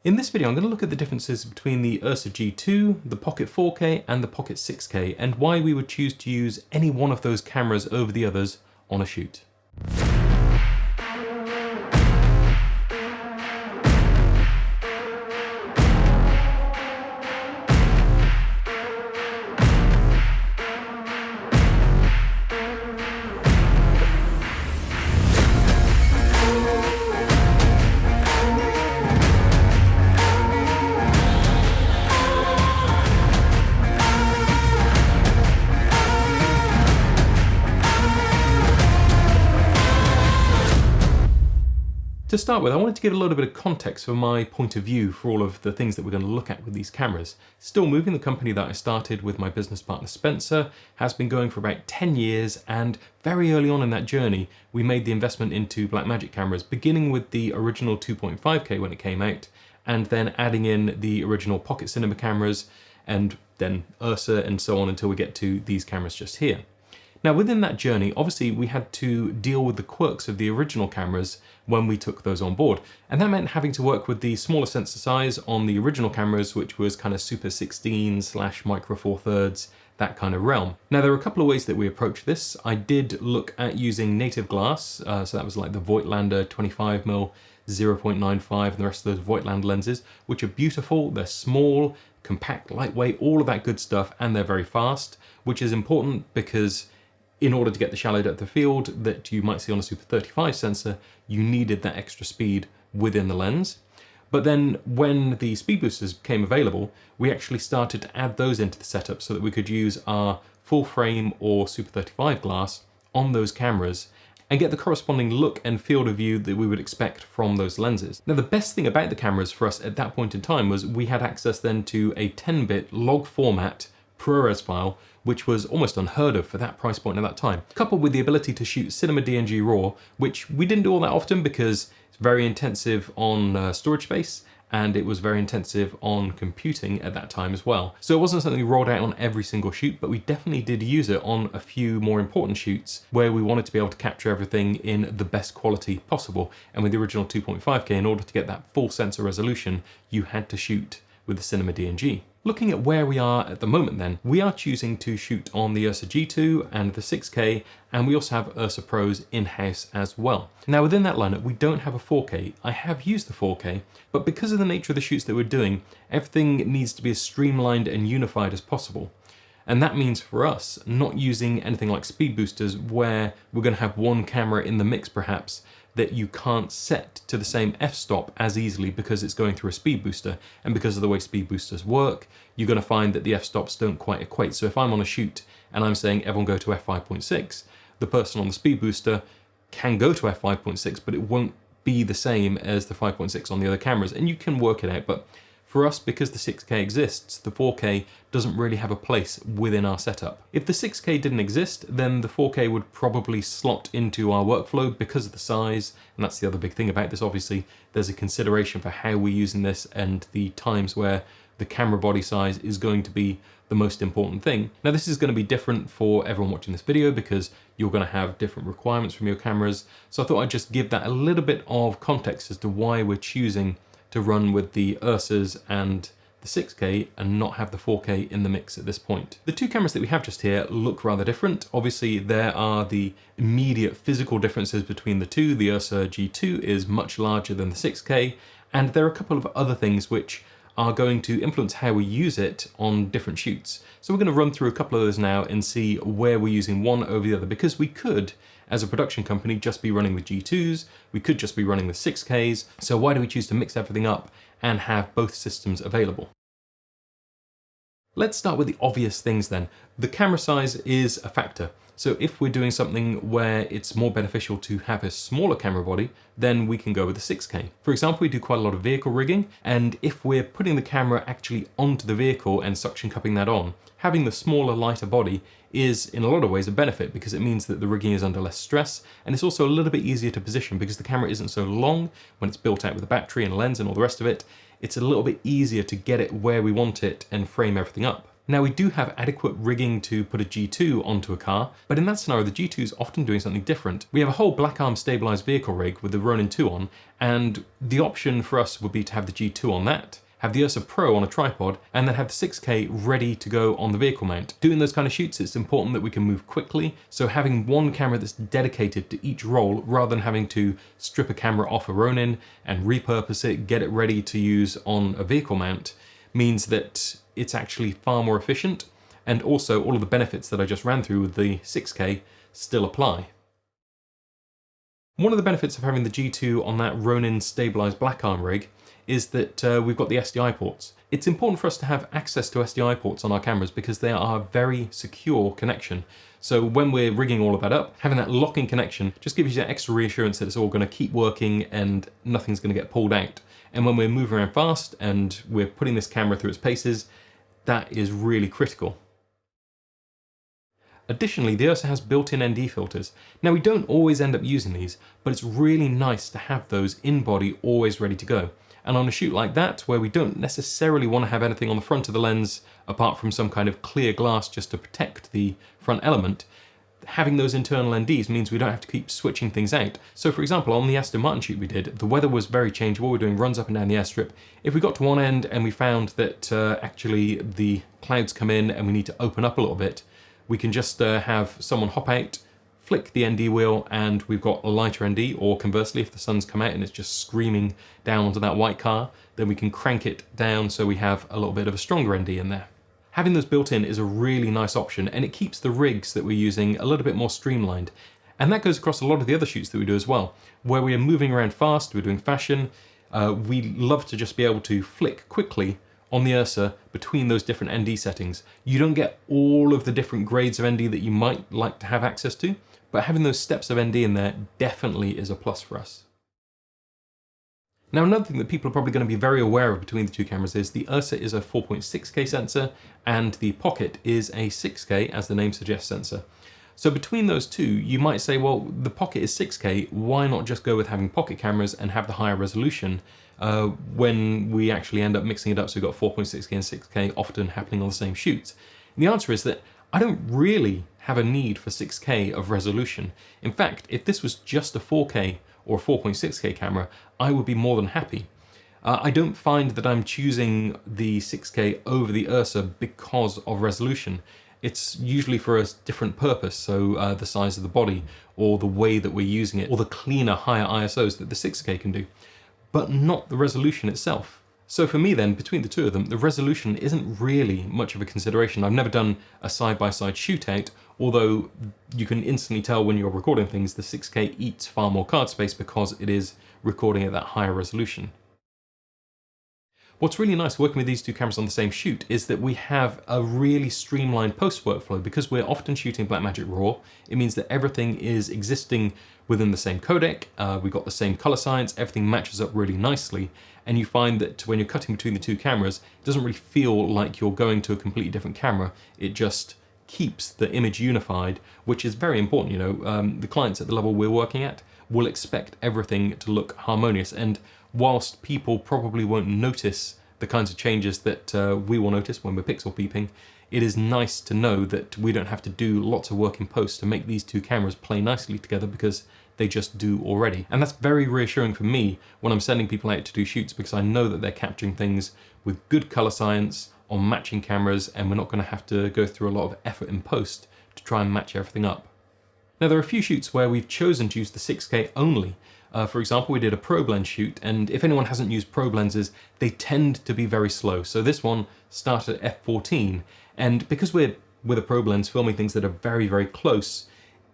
In this video I'm going to look at the differences between the URSA G2, the Pocket 4K and the Pocket 6K and why we would choose to use any one of those cameras over the others on a shoot. To start with, I wanted to give a little bit of context for my point of view for all of the things that we're going to look at with these cameras. Still Moving, the company that I started with my business partner Spencer, has been going for about 10 years, and very early on in that journey we made the investment into Blackmagic cameras, beginning with the original 2.5K when it came out, and then adding in the original Pocket Cinema cameras, and then URSA and so on until we get to these cameras just here. Now within that journey, obviously we had to deal with the quirks of the original cameras when we took those on board. And that meant having to work with the smaller sensor size on the original cameras, which was kind of Super 16/Micro Four Thirds, that kind of realm. Now there are a couple of ways that we approach this. I did look at using native glass, so that was like the Voigtlander 25mm 0.95 and the rest of those Voigtlander lenses, which are beautiful, they're small, compact, lightweight, all of that good stuff, and they're very fast, which is important because in order to get the shallow depth of field that you might see on a Super 35 sensor, you needed that extra speed within the lens. But then when the speed boosters became available, we actually started to add those into the setup so that we could use our full frame or Super 35 glass on those cameras and get the corresponding look and field of view that we would expect from those lenses. Now the best thing about the cameras for us at that point in time was we had access then to a 10-bit log format ProRes file, which was almost unheard of for that price point at that time, coupled with the ability to shoot Cinema DNG RAW, which we didn't do all that often because it's very intensive on storage space and it was very intensive on computing at that time as well. So it wasn't something we rolled out on every single shoot, but we definitely did use it on a few more important shoots where we wanted to be able to capture everything in the best quality possible. And with the original 2.5K, in order to get that full sensor resolution, you had to shoot with the Cinema DNG. Looking at where we are at the moment then, we are choosing to shoot on the URSA G2 and the 6K, and we also have URSA Pros in-house as well. Now within that lineup, we don't have a 4K. I have used the 4K, but because of the nature of the shoots that we're doing, everything needs to be as streamlined and unified as possible. And that means for us, not using anything like speed boosters where we're going to have one camera in the mix perhaps that you can't set to the same f-stop as easily because it's going through a speed booster, and because of the way speed boosters work, you're going to find that the f-stops don't quite equate. So if I'm on a shoot and I'm saying everyone go to f5.6, the person on the speed booster can go to f5.6, but it won't be the same as the 5.6 on the other cameras, and you can work it out. But for us, because the 6K exists, the 4K doesn't really have a place within our setup. If the 6K didn't exist, then the 4K would probably slot into our workflow because of the size, and that's the other big thing about this. Obviously, there's a consideration for how we're using this and the times where the camera body size is going to be the most important thing. Now this is going to be different for everyone watching this video because you're going to have different requirements from your cameras, so I thought I'd just give that a little bit of context as to why we're choosing to run with the URSAs and the 6K and not have the 4K in the mix at this point. The two cameras that we have just here look rather different. Obviously there are the immediate physical differences between the two. The URSA G2 is much larger than the 6K, and there are a couple of other things which are going to influence how we use it on different shoots. So we're going to run through a couple of those now and see where we're using one over the other, because we could, as a production company, just be running with G2s, we could just be running with 6Ks, so why do we choose to mix everything up and have both systems available? Let's start with the obvious things then. The camera size is a factor. So if we're doing something where it's more beneficial to have a smaller camera body, then we can go with the 6K. For example, we do quite a lot of vehicle rigging, and if we're putting the camera actually onto the vehicle and suction cupping that on, having the smaller, lighter body is in a lot of ways a benefit because it means that the rigging is under less stress, and it's also a little bit easier to position because the camera isn't so long when it's built out with a battery and a lens and all the rest of it. It's a little bit easier to get it where we want it and frame everything up. Now we do have adequate rigging to put a G2 onto a car, but in that scenario the G2 is often doing something different. We have a whole black arm stabilized vehicle rig with the Ronin 2 on, and the option for us would be to have the G2 on that, have the URSA Pro on a tripod, and then have the 6K ready to go on the vehicle mount. Doing those kind of shoots, it's important that we can move quickly, so having one camera that's dedicated to each role rather than having to strip a camera off a Ronin and repurpose it, get it ready to use on a vehicle mount, means that it's actually far more efficient, and also all of the benefits that I just ran through with the 6K still apply. One of the benefits of having the G2 on that Ronin stabilized black arm rig is that we've got the SDI ports. It's important for us to have access to SDI ports on our cameras because they are a very secure connection. So when we're rigging all of that up, having that locking connection just gives you that extra reassurance that it's all going to keep working and nothing's going to get pulled out. And when we're moving around fast and we're putting this camera through its paces, that is really critical. Additionally, the URSA has built-in ND filters. Now we don't always end up using these, but it's really nice to have those in body always ready to go. And on a shoot like that, where we don't necessarily want to have anything on the front of the lens apart from some kind of clear glass just to protect the front element, having those internal NDs means we don't have to keep switching things out. So for example, on the Aston Martin shoot we did, the weather was very changeable. We're doing runs up and down the airstrip. If we got to one end and we found that actually the clouds come in and we need to open up a little bit, we can just have someone hop out, flick the ND wheel, and we've got a lighter ND, or conversely, if the sun's come out and it's just screaming down onto that white car, then we can crank it down so we have a little bit of a stronger ND in there. Having those built in is a really nice option, and it keeps the rigs that we're using a little bit more streamlined. And that goes across a lot of the other shoots that we do as well. Where we are moving around fast, we're doing fashion, we love to just be able to flick quickly on the URSA between those different ND settings. You don't get all of the different grades of ND that you might like to have access to, but having those steps of ND in there definitely is a plus for us. Now another thing that people are probably going to be very aware of between the two cameras is the URSA is a 4.6K sensor and the Pocket is a 6K, as the name suggests, sensor. So between those two, you might say, well, the Pocket is 6K, why not just go with having pocket cameras and have the higher resolution when we actually end up mixing it up, so we've got 4.6K and 6K often happening on the same shoots? And the answer is that I don't really have a need for 6K of resolution. In fact, if this was just a 4K or a 4.6K camera, I would be more than happy. I don't find that I'm choosing the 6K over the URSA because of resolution. It's usually for a different purpose, so the size of the body, or the way that we're using it, or the cleaner, higher ISOs that the 6K can do, but not the resolution itself. So for me then, between the two of them, the resolution isn't really much of a consideration. I've never done a side-by-side shootout, although you can instantly tell when you're recording things, the 6K eats far more card space because it is recording at that higher resolution. What's really nice working with these two cameras on the same shoot is that we have a really streamlined post workflow. Because we're often shooting Blackmagic RAW, it means that everything is existing within the same codec, we've got the same color science, everything matches up really nicely, and you find that when you're cutting between the two cameras, it doesn't really feel like you're going to a completely different camera, it just keeps the image unified, which is very important. You know, the clients at the level we're working at will expect everything to look harmonious, and whilst people probably won't notice the kinds of changes that we will notice when we're pixel peeping, it is nice to know that we don't have to do lots of work in post to make these two cameras play nicely together, because they just do already. And that's very reassuring for me when I'm sending people out to do shoots, because I know that they're capturing things with good color science on matching cameras, and we're not going to have to go through a lot of effort in post to try and match everything up. Now there are a few shoots where we've chosen to use the 6K only. For example, we did a Probe lens shoot, and if anyone hasn't used Probe lenses, they tend to be very slow. So this one started at f14, and because we're with a Probe lens filming things that are very, very close,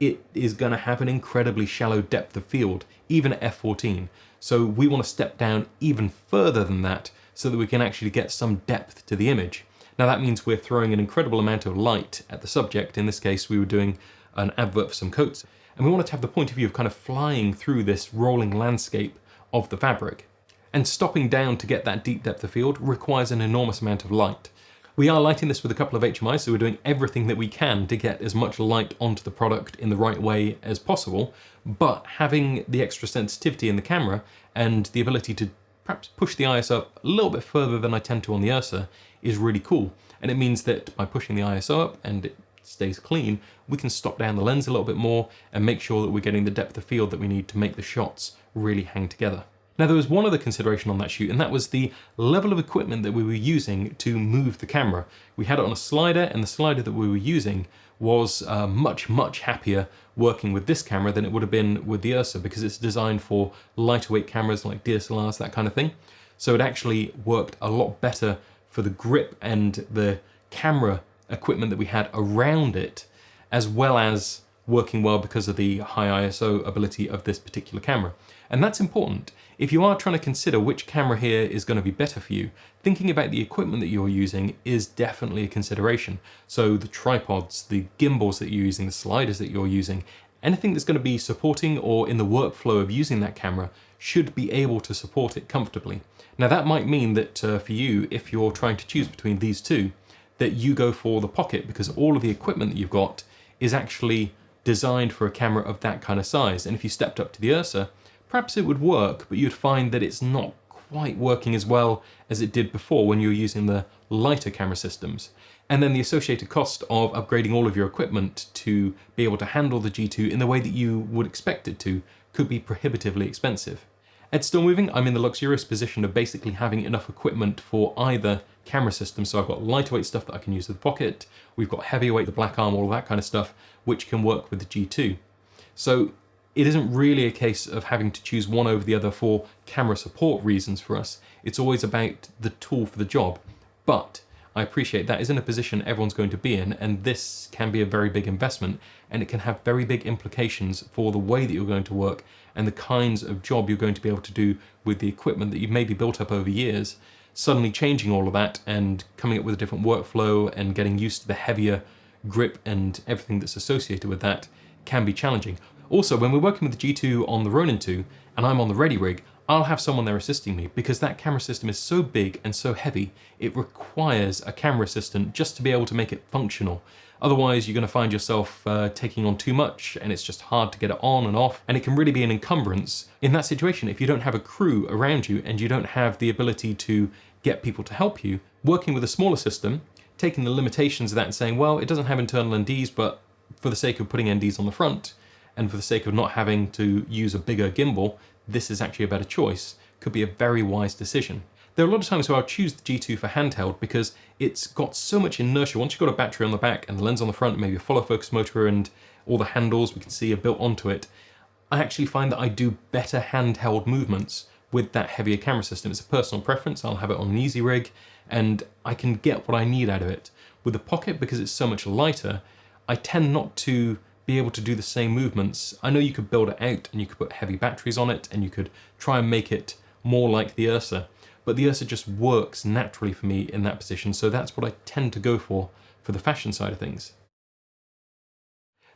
it is going to have an incredibly shallow depth of field, even at f14. So we want to step down even further than that so that we can actually get some depth to the image. Now that means we're throwing an incredible amount of light at the subject. In this case, we were doing an advert for some coats, and we wanted to have the point of view of kind of flying through this rolling landscape of the fabric. And stopping down to get that deep depth of field requires an enormous amount of light. We are lighting this with a couple of HMIs, so we're doing everything that we can to get as much light onto the product in the right way as possible, but having the extra sensitivity in the camera and the ability to perhaps push the ISO up a little bit further than I tend to on the URSA is really cool. And it means that by pushing the ISO up and it stays clean, we can stop down the lens a little bit more and make sure that we're getting the depth of field that we need to make the shots really hang together. Now there was one other consideration on that shoot, and that was the level of equipment that we were using to move the camera. We had it on a slider, and the slider that we were using was much happier working with this camera than it would have been with the URSA, because it's designed for lighter weight cameras like DSLRs, that kind of thing. So it actually worked a lot better for the grip and the camera equipment that we had around it, as well as working well because of the high ISO ability of this particular camera. And that's important. If you are trying to consider which camera here is going to be better for you, thinking about the equipment that you're using is definitely a consideration. So the tripods, the gimbals that you're using, the sliders that you're using, anything that's going to be supporting or in the workflow of using that camera should be able to support it comfortably. Now that might mean that for you, if you're trying to choose between these two, that you go for the Pocket, because all of the equipment that you've got is actually designed for a camera of that kind of size. And if you stepped up to the URSA, perhaps it would work, but you'd find that it's not quite working as well as it did before when you were using the lighter camera systems. And then the associated cost of upgrading all of your equipment to be able to handle the G2 in the way that you would expect it to could be prohibitively expensive. At Still Moving, I'm in the luxurious position of basically having enough equipment for either camera system. So I've got lighter weight stuff that I can use with the Pocket, we've got heavier weight, the Black Arm, all of that kind of stuff, which can work with the G2. So it isn't really a case of having to choose one over the other for camera support reasons for us. It's always about the tool for the job. But I appreciate that isn't a position everyone's going to be in, and this can be a very big investment, and it can have very big implications for the way that you're going to work and the kinds of job you're going to be able to do with the equipment that you've maybe built up over years. Suddenly changing all of that and coming up with a different workflow and getting used to the heavier grip and everything that's associated with that can be challenging. Also, when we're working with the G2 on the Ronin 2 and I'm on the Ready rig, I'll have someone there assisting me because that camera system is so big and so heavy, it requires a camera assistant just to be able to make it functional. Otherwise, you're going to find yourself taking on too much and it's just hard to get it on and off, and it can really be an encumbrance. In that situation, if you don't have a crew around you and you don't have the ability to get people to help you, working with a smaller system, taking the limitations of that and saying, well, it doesn't have internal NDs, but for the sake of putting NDs on the front, and for the sake of not having to use a bigger gimbal, this is actually a better choice, could be a very wise decision. There are a lot of times where I'll choose the G2 for handheld because it's got so much inertia. Once you've got a battery on the back and the lens on the front, maybe a follow focus motor and all the handles we can see are built onto it, I actually find that I do better handheld movements with that heavier camera system. It's a personal preference. I'll have it on an easy rig and I can get what I need out of it. With the Pocket, because it's so much lighter, I tend not to be able to do the same movements. I know you could build it out and you could put heavy batteries on it and you could try and make it more like the URSA, but the URSA just works naturally for me in that position, so that's what I tend to go for the fashion side of things.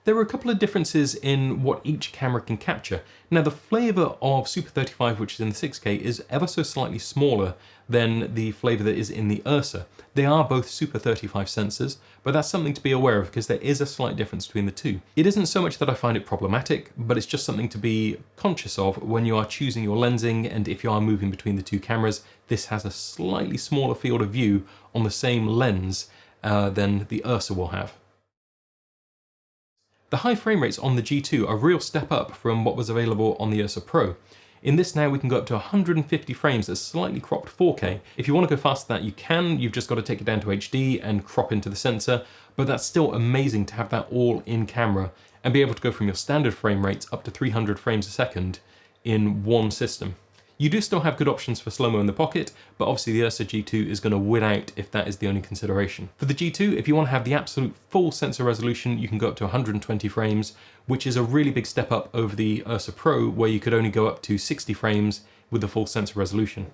There are a couple of differences in what each camera can capture. Now the flavour of Super 35, which is in the 6K, is ever so slightly smaller than the flavour that is in the URSA. They are both Super 35 sensors, but that's something to be aware of because there is a slight difference between the two. It isn't so much that I find it problematic, but it's just something to be conscious of when you are choosing your lensing, and if you are moving between the two cameras, this has a slightly smaller field of view on the same lens than the URSA will have. The high frame rates on the G2 are a real step up from what was available on the URSA Pro. In this now we can go up to 150 frames at slightly cropped 4K. If you want to go faster than that you can, you've just got to take it down to HD and crop into the sensor, but that's still amazing to have that all in camera and be able to go from your standard frame rates up to 300 frames a second in one system. You do still have good options for slow-mo in the Pocket, but obviously the URSA G2 is going to win out if that is the only consideration. For the G2, if you want to have the absolute full sensor resolution, you can go up to 120 frames, which is a really big step up over the URSA Pro, where you could only go up to 60 frames with the full sensor resolution.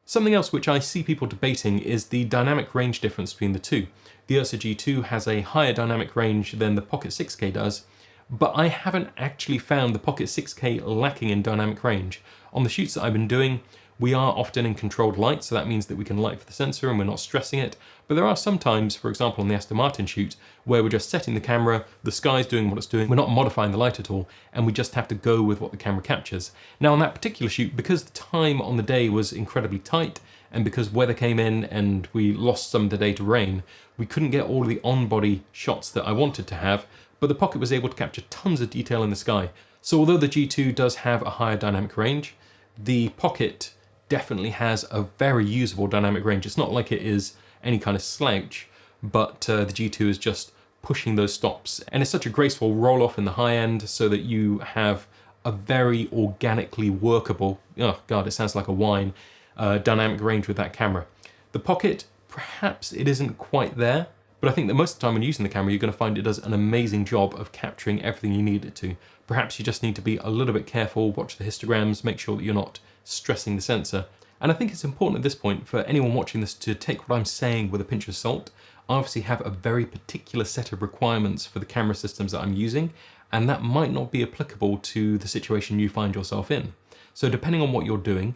Something else which I see people debating is the dynamic range difference between the two. The URSA G2 has a higher dynamic range than the Pocket 6K does, but I haven't actually found the Pocket 6K lacking in dynamic range. On the shoots that I've been doing, We are often in controlled light, so that means that we can light for the sensor and we're not stressing it. But there are some times, for example on the Aston Martin shoot, where we're just setting the camera, the sky's doing what it's doing, we're not modifying the light at all, and we just have to go with what the camera captures. Now on that particular shoot, because the time on the day was incredibly tight, and because weather came in and we lost some of the day to rain, we couldn't get all of the on-body shots that I wanted to have, but the Pocket was able to capture tons of detail in the sky. So although the G2 does have a higher dynamic range, the Pocket definitely has a very usable dynamic range. It's not like it is any kind of slouch, but the G2 is just pushing those stops. And it's such a graceful roll off in the high end so that you have a very organically workable, oh God, it sounds like a wine, dynamic range with that camera. The Pocket, perhaps it isn't quite there, but I think that most of the time when using the camera, you're going to find it does an amazing job of capturing everything you need it to. Perhaps you just need to be a little bit careful, watch the histograms, make sure that you're not stressing the sensor. And I think it's important at this point for anyone watching this to take what I'm saying with a pinch of salt. I obviously have a very particular set of requirements for the camera systems that I'm using, and that might not be applicable to the situation you find yourself in. So depending on what you're doing,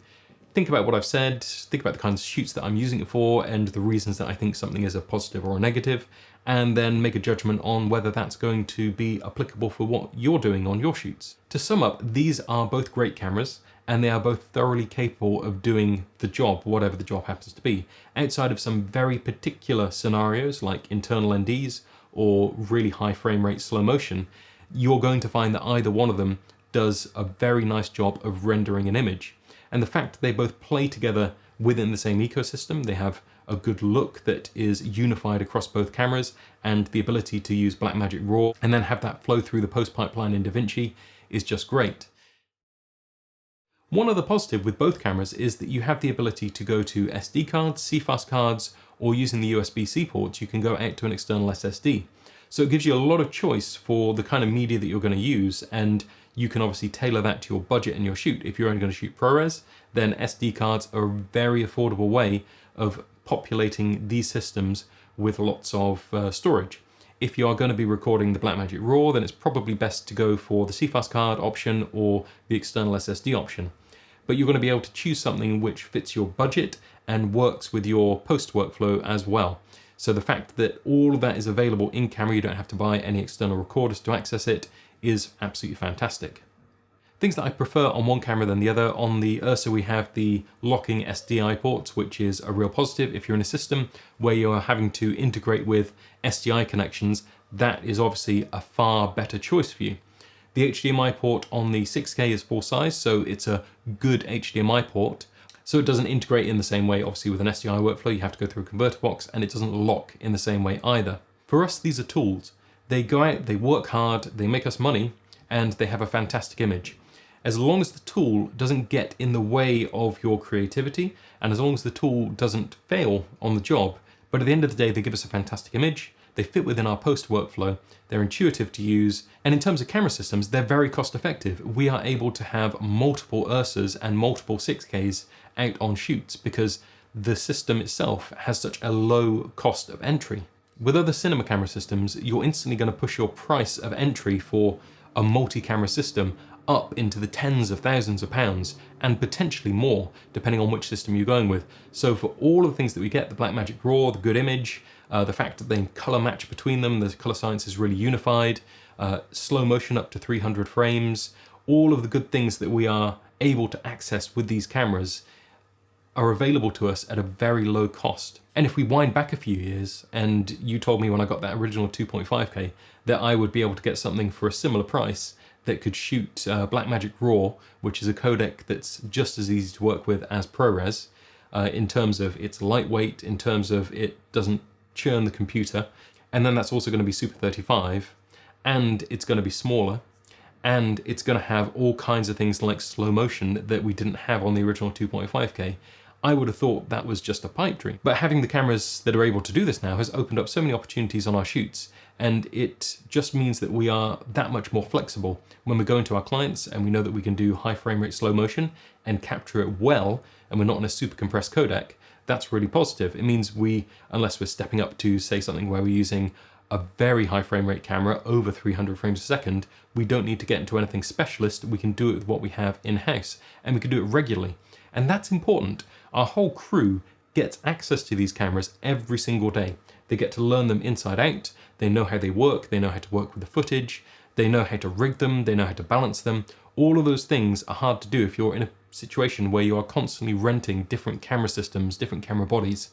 think about what I've said, think about the kinds of shoots that I'm using it for and the reasons that I think something is a positive or a negative, and then make a judgment on whether that's going to be applicable for what you're doing on your shoots. To sum up, these are both great cameras, and they are both thoroughly capable of doing the job, whatever the job happens to be, outside of some very particular scenarios like internal NDs or really high frame rate slow motion. You're going to find that either one of them does a very nice job of rendering an image. And the fact that they both play together within the same ecosystem, they have a good look that is unified across both cameras, and the ability to use Blackmagic RAW and then have that flow through the post pipeline in DaVinci is just great. One other positive with both cameras is that you have the ability to go to SD cards, CFast cards, or using the USB-C ports, you can go out to an external SSD. So it gives you a lot of choice for the kind of media that you're going to use, and you can obviously tailor that to your budget and your shoot. If you're only going to shoot ProRes, then SD cards are a very affordable way of populating these systems with lots of storage. If you are going to be recording the Blackmagic RAW, then it's probably best to go for the CFast card option or the external SSD option. But you're going to be able to choose something which fits your budget and works with your post workflow as well. So the fact that all of that is available in camera, you don't have to buy any external recorders to access it, is absolutely fantastic. Things that I prefer on one camera than the other: on the URSA we have the locking SDI ports, which is a real positive. If you're in a system where you're having to integrate with SDI connections, that is obviously a far better choice for you. The HDMI port on the 6K is full size, so it's a good HDMI port. So it doesn't integrate in the same way, obviously with an SDI workflow, you have to go through a converter box, and it doesn't lock in the same way either. For us, these are tools. They go out, they work hard, they make us money, and they have a fantastic image. As long as the tool doesn't get in the way of your creativity, and as long as the tool doesn't fail on the job, but at the end of the day, they give us a fantastic image, they fit within our post workflow, they're intuitive to use, and in terms of camera systems, they're very cost effective. We are able to have multiple URSAs and multiple 6Ks out on shoots because the system itself has such a low cost of entry. With other cinema camera systems, you're instantly going to push your price of entry for a multi-camera system up into the tens of thousands of pounds, and potentially more, depending on which system you're going with. So for all of the things that we get, the Blackmagic RAW, the good image, the fact that they color match between them, the color science is really unified, slow motion up to 300 frames, all of the good things that we are able to access with these cameras are available to us at a very low cost. And if we wind back a few years, and you told me when I got that original 2.5K that I would be able to get something for a similar price that could shoot Blackmagic RAW, which is a codec that's just as easy to work with as ProRes, in terms of its lightweight, in terms of it doesn't churn the computer, and then that's also going to be Super 35, and it's going to be smaller, and it's going to have all kinds of things like slow motion that we didn't have on the original 2.5K. I would have thought that was just a pipe dream. But having the cameras that are able to do this now has opened up so many opportunities on our shoots, and it just means that we are that much more flexible when we're going to our clients and we know that we can do high frame rate slow motion and capture it well, and we're not on a super compressed codec. That's really positive. It means we, unless we're stepping up to say something where we're using a very high frame rate camera over 300 frames a second, we don't need to get into anything specialist. We can do it with what we have in-house, and we can do it regularly. And that's important. Our whole crew gets access to these cameras every single day. They get to learn them inside out. They know how they work. They know how to work with the footage. They know how to rig them. They know how to balance them. All of those things are hard to do if you're in a situation where you are constantly renting different camera systems, different camera bodies.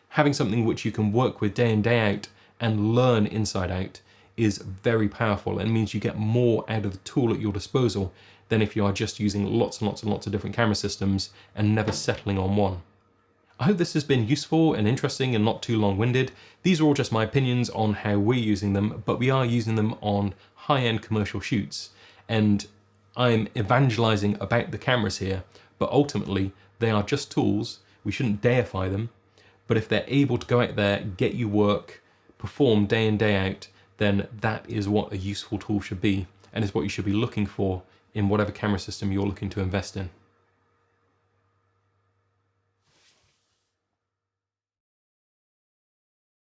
Having something which you can work with day in, day out and learn inside out is very powerful, and means you get more out of the tool at your disposal than if you are just using lots and lots and lots of different camera systems and never settling on one. I hope this has been useful and interesting and not too long-winded. These are all just my opinions on how we're using them, but we are using them on high-end commercial shoots. And I'm evangelizing about the cameras here, but ultimately they are just tools. We shouldn't deify them, but if they're able to go out there, get you work, perform day in, day out, then that is what a useful tool should be, and is what you should be looking for in whatever camera system you're looking to invest in.